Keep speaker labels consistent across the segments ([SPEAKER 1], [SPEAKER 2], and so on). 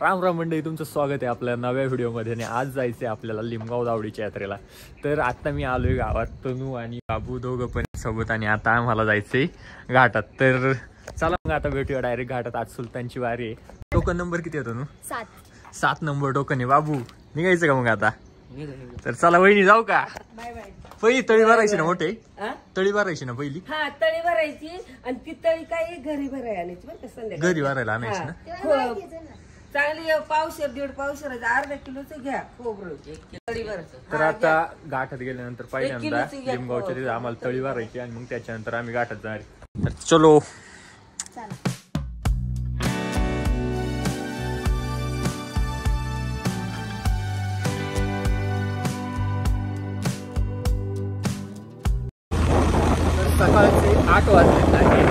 [SPEAKER 1] राम राम मंडळी, तुमचं स्वागत आहे आपल्या नव्या व्हिडिओमध्ये. आणि आज जायचं आहे आपल्याला लिमगाव दावडीच्या यात्रेला. तर आता मी आलोय गावात, तनू आणि बाबू दोघं पण सोबत, आणि आता आम्हाला जायचंय घाटात. तर चला मग आता भेटूया डायरेक्ट घाटात. आज सुलतानची वारी आहे. टोकन नंबर किती आहे तनू? 7 नंबर टोकन आहे. बाबू निघायचं का मग आता? तर चला वहिनी, जाऊ का? पहिली तळी भरायची ना? मोठे तळी भरायची ना पहिली?
[SPEAKER 2] हा, तळी भरायची. आणि ती तळी काही घरी भरायला आणायची बरं का, संध्याकाळी
[SPEAKER 1] घरी भरायला आणायची ना?
[SPEAKER 2] चांगली पावशेर 1.5 पावशेर अर्धा किलोच घ्या खोबरं तळी भरायचं.
[SPEAKER 1] तर आता घाटात गेल्यानंतर पहिल्यांदा लिमगावच्या तिथे आम्हाला तळी भरायची, आणि मग त्याच्यानंतर आम्ही घाटात जाणार. तर चलो. सकाळचे 8 वाजले आहे.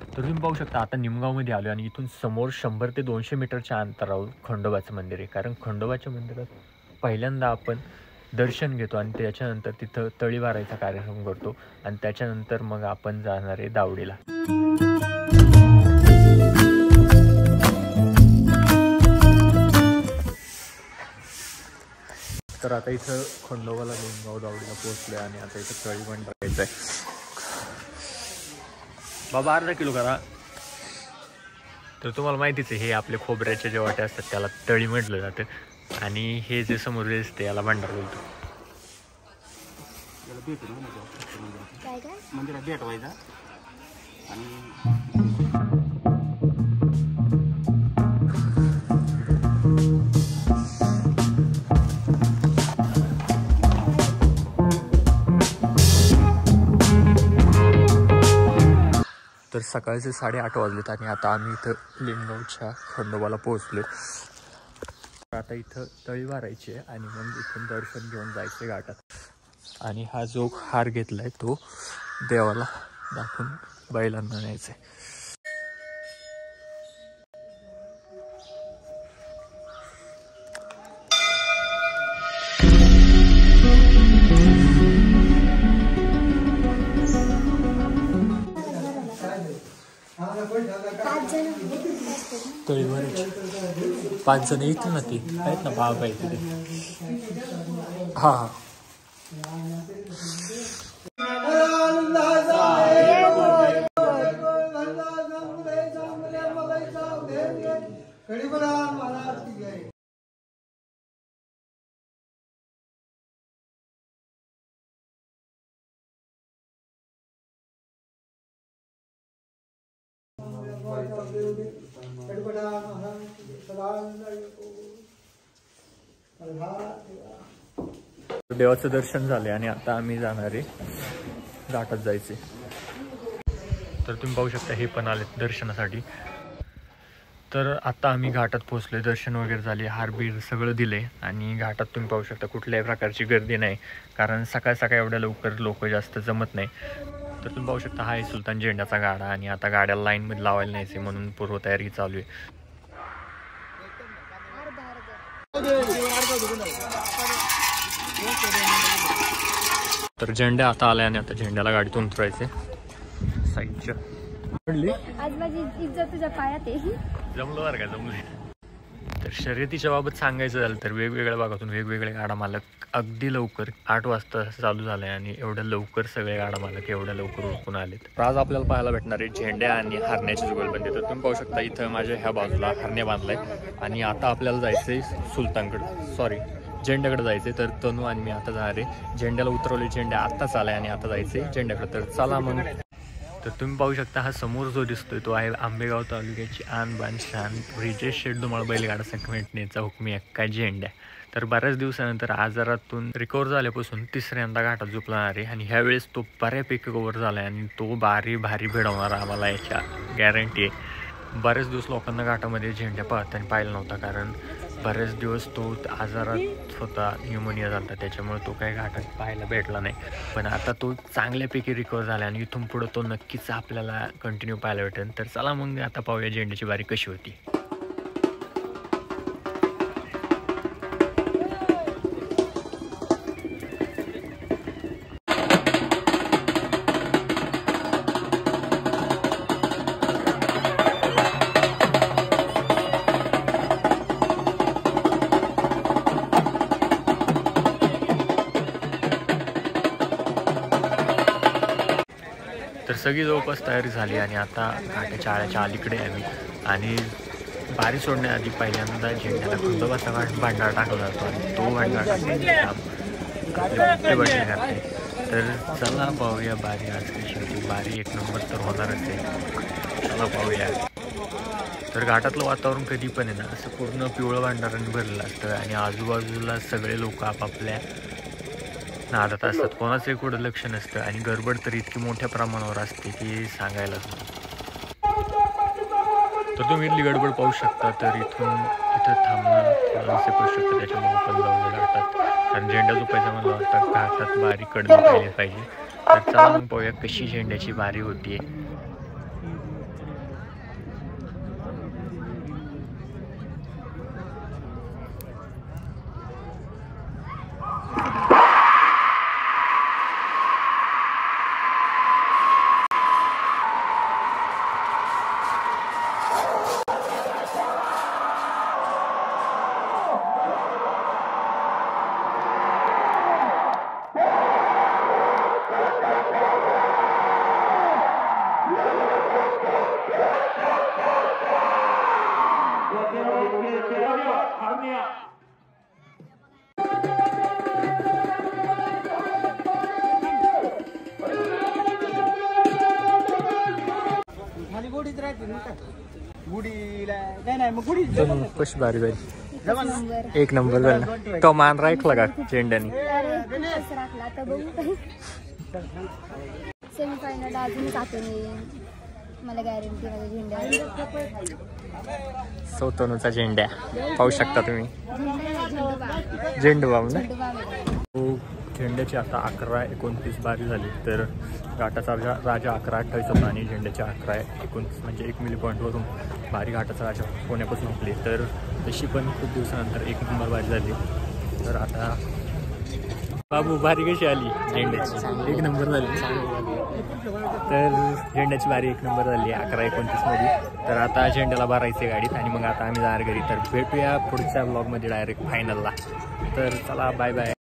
[SPEAKER 1] तर तुम्ही पाहू शकता आता निमगावमध्ये आलो, आणि इथून समोर 100 ते 200 मीटरच्या अंतरावर खंडोबाचं मंदिर आहे. कारण खंडोबाच्या मंदिरात पहिल्यांदा आपण दर्शन घेतो, आणि त्याच्यानंतर तिथं तळी भरायचा कार्यक्रम करतो, आणि त्याच्यानंतर मग आपण जाणार आहे दावडीला. तर आता इथं खंडोबाला लिमगाव दावडीला पोहोचलोय, आणि आता इथं तळी पण भरायचं आहे. बाबा अर्धा किलो करा. तर तुम्हाला माहितीच आहे, हे आपले खोबऱ्याचे जे वाटे असतात त्याला तळी म्हटलं जातं, आणि हे जे समोर दिसते याला भांडार बोलतो.
[SPEAKER 3] मंदिरात भेटवायचा.
[SPEAKER 1] तर सकाळचे 8:30 वाजलेत, आणि आता आम्ही इथं लिमगावच्या खंडोबाला पोहोचलो. आता इथं तळी भरायची आहे, आणि मग इथून दर्शन घेऊन जायचं घाटात. आणि हा जो हार घेतलाय तो देवाला दाखवून बैलांना न्यायचा आहे. तळी भरायची 5 जण येतील ना, ते आहेत ना, बाबा आहे तिथे. हा हा. देवाचं दर्शन झाले, आणि आता आम्ही जाणार आहे घाटात जायचे. तर तुम्ही पाहू शकता हे पण आले दर्शनासाठी. तर आता आम्ही घाटात पोहोचलोय, दर्शन वगैरे झाले, हारबीर सगळं दिले, आणि घाटात तुम्ही पाहू शकता कुठल्याही प्रकारची गर्दी नाही, कारण सकाळ सकाळ एवढ्या लवकर लोक जास्त जमत नाही. तर तुम्ही पाहू शकता हा आहे सुलतान झेंड्याचा गाडा, आणि आता गाड्याला लाईनमध्ये लावायला न्यायचे म्हणून पूर्वतयारी चालू आहे. तर झेंड्या आता आल्या, आणि आता झेंड्याला गाडीतून उतरायचे साईडच्या.
[SPEAKER 4] आज माझी इज्जत तुझ्या पायात आहे.
[SPEAKER 1] जमलं बरं का, जमले. तर शर्यतीच्या बाबत सांगायचं झालं तर वेगवेगळ्या भागातून वेगवेगळे गाडा मालक अगदी लवकर 8 वाजता चालू झालंय, आणि एवढ्या लवकर सगळे गाडा मालक एवढ्या लवकर उरकून आलेत. तर आज आपल्याला पाहायला भेटणार आहे झेंड्या आणि हरण्याची जुगलबंदी. तर तुम्ही पाहू शकता इथं माझ्या ह्या बाजूला हरण्या बांधलाय, आणि आता आपल्याला जायचंय झेंड्याकडे जायचंय. तर तनू आणि मी आता जाणार आहे झेंड्याला. उतरवले झेंड्या आत्ताच आलाय, आणि आता जायचंय झेंड्याकडे. तर चला मग. तर तुम्ही पाहू शकता हा समोर जो दिसतोय तो आहे आंबेगाव तालुक्याची आणबान शान ब्रिजेश शेठ धुमाळ बैलगाडा संघटनेचा हुकमी अक्का झेंड्या. तर बऱ्याच दिवसानंतर आजारातून रिकवर झाल्यापासून तिसऱ्यांदा घाटात झोपणार आहे, आणि ह्यावेळेस तो बऱ्यापैकी कव्हर झाला आहे, आणि तो भारी भिडवणार आम्हाला, याच्या गॅरंटी आहे. बरेच दिवस लोकांना घाटामध्ये झेंड्या पाहताना पाहिला नव्हता, कारण बरेच दिवस तो आजारात होता, न्यूमोनिया झाला, त्याच्यामुळे तो काही घाटात पाहायला भेटला नाही. पण आता तो चांगल्यापैकी रिकवर झाला, आणि इथून पुढं तो नक्कीच आपल्याला कंटिन्यू पाहायला भेटेल. तर चला मग आता पाहूया झेंड्याची बारी कशी होती. तर सगळी जवळपास तयारी झाली आणि आता घाटाच्या आळ्याच्या अलीकडे आम्ही आणि बारी सोडण्याआधी पहिल्यांदा झेंड्याला खंडोबाचा भांडार टाकला जातो आणि तो भांडार टाकण्याचे तर चला पाहूया बारी आज कशी होती. बारी एक नंबर तर होणारच आहे. चला पाहूया. तर घाटातलं वातावरण कधी पण आहे ना असं पूर्ण पिवळं भांडाराने भरलेलं असतं आणि आजूबाजूला सगळे लोक आपापल्या नादात असतात. कोणाचं कुठं लक्ष नसतं आणि गडबड तर इतकी मोठ्या प्रमाणावर असते की सांगायलाच नाही. तर तुम्ही इथली गडबड पाहू शकता. तर इथं थांबणं थोडंसं करू शकतं. त्याच्यामुळे पण जाऊ लागतात कारण झेंडा झोपायचा मला वाटतं घाटात बारी कडली पाहिजे. तर चला मग पाहूया कशी झेंड्याची बारी होती. कशी बारी बारी एक नंबर झाला. तो मान राखला का झेंड्याने.
[SPEAKER 4] सेमीफायनल अजून टाकून मला गॅरंटी माझ्या झेंड्या.
[SPEAKER 1] सौतनूचा झेंड्या पाहू शकता तुम्ही. झेंडूबाम ना. झेंड्याची आता 11-29 बारी झाली. तर घाटाचा राजा 11-28 होता आणि झेंड्याची 11-29 म्हणजे 1 मिली पॉईंटवरून बारी घाटाचा राजा होण्यापासून आपली. तर तशी पण खूप दिवसानंतर 1 नंबर बारी झाली. तर आता बाबू बारी कशी आली झेंड्याची. 1 नंबर झाली. तर झेंड्याची बारी 1 नंबर झाली 11-29 मध्ये. तर आता झेंड्याला भरायचे गाडीत आणि मग आता आम्ही जाणार घरी. तर भेटूया पुढच्या ब्लॉगमध्ये डायरेक्ट फायनलला. तर चला बाय बाय.